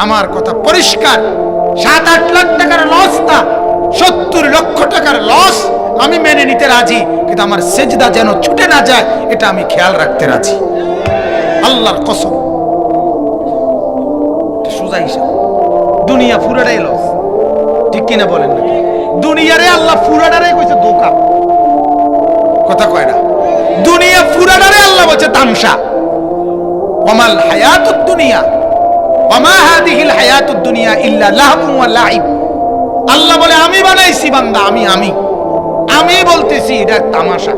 আমার কথা পরিষ্কার। 7-8 লাখ টাকার লস না, 70 লক্ষ টাকার লস আমি মেনে নিতে রাজি, কিন্তু আমার সেজদা যেন ছুটে না যায় এটা আমি খেয়াল রাখতে রাজি, আল্লাহর কসম। সোজা হিসাব। দুনিয়া পুরাটাই লস, ঠিক কিনা বলেন না? দুনিয়ারে আল্লাহ পুরাটারে কইছে ধোঁকা, কথা কয় না? দুনিয়া পুরাটারে আল্লাহ বলছে তামসা। ওয়ামাল হায়াতুদ দুনিয়া ওয়ামা হাদিহিল হায়াতুদ দুনিয়া ইল্লা লাহবুন ওয়া লাইব। আল্লাহ বলে আমি বানাইছি বান্দা, আমি বলতেছি এটা তামাশা,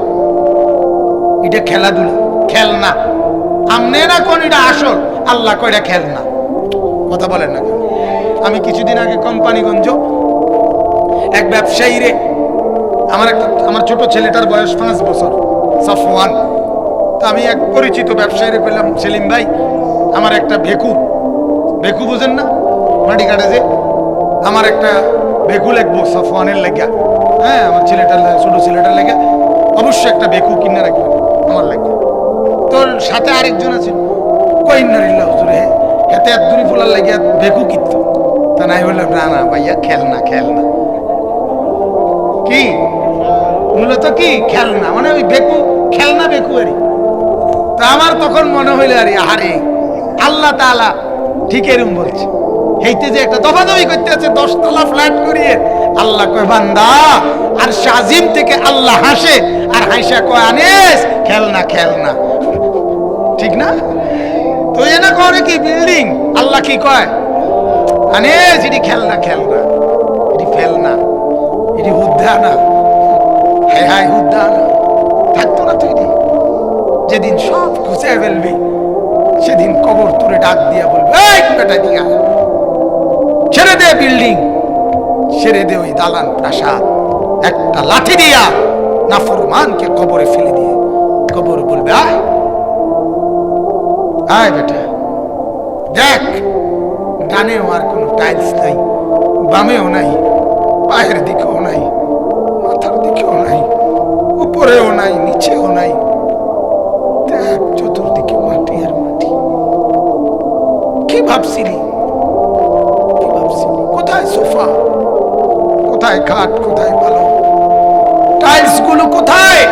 এটা খেলাধুলা, খেলনা। আমনে না কোন এটা আসল, আল্লাহ কয় এটা খেলনা। কথা বলেন না? আমি কিছুদিন আগে কোম্পানিগঞ্জ এক ব্যবসায়ী রে, আমার ছোট ছেলেটার বয়স 5 বছর, সাফওয়ান। তা আমি এক পরিচিত ব্যবসায়ী রে বললাম, সেলিম ভাই আমার একটা ভেকু বুঝেন না, মাটি কাটে যে, আমার একটা ভেকু লাগবো সাফওয়ানের লেগা। হ্যাঁ, আমার ছোট ছেলেটার লেগা অবশ্যই একটা ভেকু কিনে রাখবেন আমার লাগবে। তোর সাথে আরেকজন আছে, কইনারিল্লাহ হুজুর, এতে একদুরি ফুলার লাগিয়া ভেকু কিনতো। তা নাই বললাম না ভাইয়া খেলনা কি মূলত কি খেলনা, মানে ওই ভেকু খেলনা ভেকু আরে। তা আমার তখন মনে হইলে আরে আল্লাহ তাআলা ঠিক এরকম বলছে, হেইতে যে একটা দফাদফি করতে আছে 10 তলা ফ্ল্যাট করিয়ে। আল্লাহ কয় বান্দা, আর শাজিম থেকে আল্লাহ হাসে, আর হাসা কয় আনিস খেলনা, ঠিক না? তো এনা করে কি বিল্ডিং, আল্লাহ কি কয় আনিস এটি খেলনা, এটি ফেলনা, এটি হুদ্দা না, হায় হুদ্দা না, থাকতো না তৈরি। যেদিন সব খুঁজে ফেলবি সেদিন কবর তুলে ডাক দিয়া বলবে, এই বেটা দিয়া ছেড়ে দে বিল্ডিং, ছেড়ে দে ওই দালান প্রাসাদ, একটা লাঠি দিয়া নাফরমানকে কবরে ফেলে দিয়ে কবর বলবে, আয় বেটা দেখ, ডানেও আর কোনো টাইলস নাই, বামেও নাই, পায়ের দিকেও নাই, মাথার দিকেও নাই, উপরেও নাই, নিচেও নাই, দেখ চতুর্দিকে মাটি আর মাটি। কি ভাবছিলি? কোথায় সোফা, কোথায় খাট, কোথায় ভালো টাইলস গুলো, কোথায়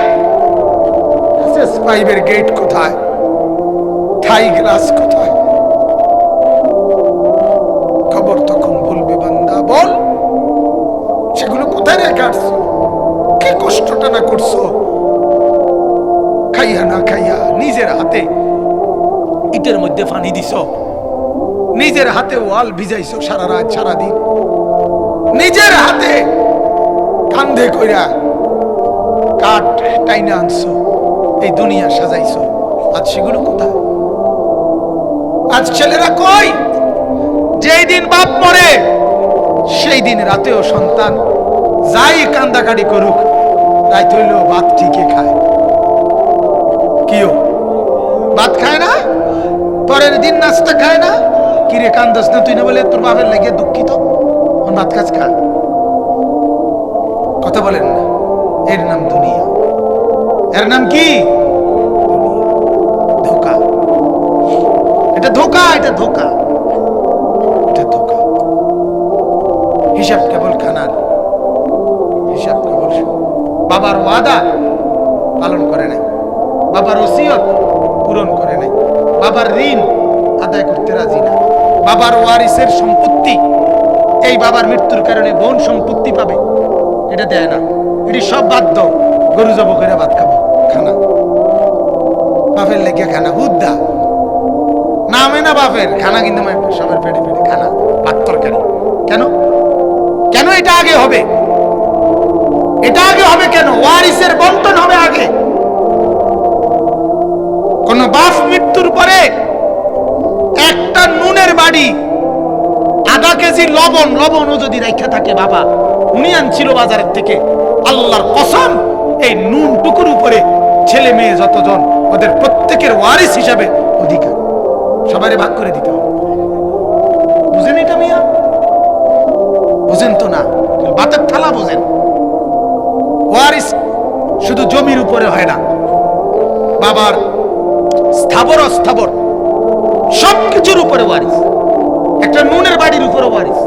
পাইপের গেট, কোথায় থাই গ্লাস, কোথায়? খবর তখন বলবে, বান্দা বল সেগুলো কোথায় রেখে আসছো? কি কষ্টটা না করছো, খাইয়া না খাইয়া নিজের হাতে ইটের মধ্যে পানি দিছ, নিজের হাতে ওয়াল ভিজাইছো সারা রাত সারাদিন, নিজের হাতে কান্ধে কইরা কাঠ টাইনা আনছো, এই দুনিয়া সাজাইছো। আজ সেগুলো কোথায়? আজ ছেলেরা কই? যেই দিন বাপ মরে সেই দিন রাতেও সন্তান যাই কান্দাকাটি করুক, রাত হইলেও ভাত ঠিকই খায়। কিও ভাত খায় না, পরের দিন নাস্তা খায় না। কিরে কান্দস না তুই? না বলে তোর বাপের লেগে দুঃখিত, ভাত কাজ খা। কথা বলেন না? এর নাম দুনিয়া, এর নাম কি? ধোকা। এটা ধোকা, এটা ধোকা, এটা ধোকা। হিসাব কেবল খানার, হিসাব কেবল বাবার ওয়াদা পালন করে নাই, বাবার ওসিয়ত পূরণ করে নাই, বাবার ঋণ আদায় করতে রাজি না, বাবার ওয়ারিসের সম্পত্তি, এই বাবার মৃত্যুর কারণে বোন সম্পত্তি পাবে, এটা দেয় না। এটি সব বাদ দাও, গরু জব করে ভাত খাবো, খানা বাপের লেগে খানা, হুদ্দা নামে না বাপের খানা, কিন্তু সবার পেটে পেটে খানা, ভাত তরকারি। কেন কেন এটা আগে হবে? এটা আগে হবে কেন? ওয়ারিসের বন্টন হবে আগে। কোন বাপ মৃত্যুর পরে একটা নুনের বাড়ি, আধা কেজি লবণও যদি রেখে থাকে, বাবা উনি আনছিল বাজারের থেকে, আল্লাহর কসম এই নুন টুকুর উপরে ছেলে মেয়ে যতজন, ওদের প্রত্যেকের ওয়ারিস হিসাবে অধিকার, সবাই ভাগ করে দিতে হবে। বুঝেন এটা মিয়া? বুঝেন তো না, বাতের থালা বোঝেন। ওয়ারিস শুধু জমির উপরে হয় না, বাবার স্থাবর অস্থাবর সবকিছুর উপরে ওয়ারিস। একটা নুনের বাড়ির উপরে ওয়ারিস।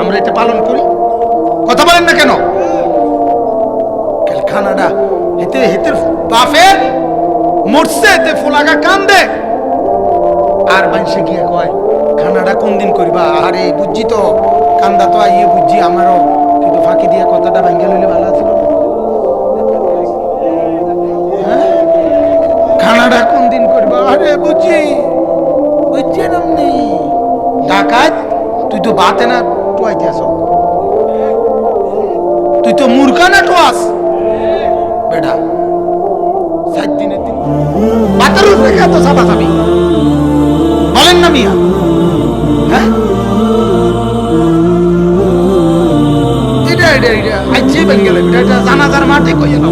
আমরা এটা পালন করি, কথা বলেন না কেন? খানাটা হেতে হেতে বাফে মরছে, এতে ফুলাগা কান্দে, আর মানুষে গিয়ে কয় খানাটা কোন দিন করবা? আরে বুঝছি তো, কান্দা তো আইয়ে বুঝছি আমারও, কিন্তু ফাঁকি দিয়ে কথাটা ভাঙ্গে লইলে ভালো ছিল। খানাটা কোন দিন করবা? আরে বুঝছি বুঝছি নামনি ডাকাত, তুই তো বাতে না টুয়াইতে আস, তুই তো মূর্খা না টুয়াস বেটা। 7 দিনের দিন বাতের উপরে এত চাপা চাবি বলেন না মিয়া? হ্যাঁ, এটা এটা এটা আইছে বেঙ্গেল, এটা জানাজার মাঠে কইয়া নাও।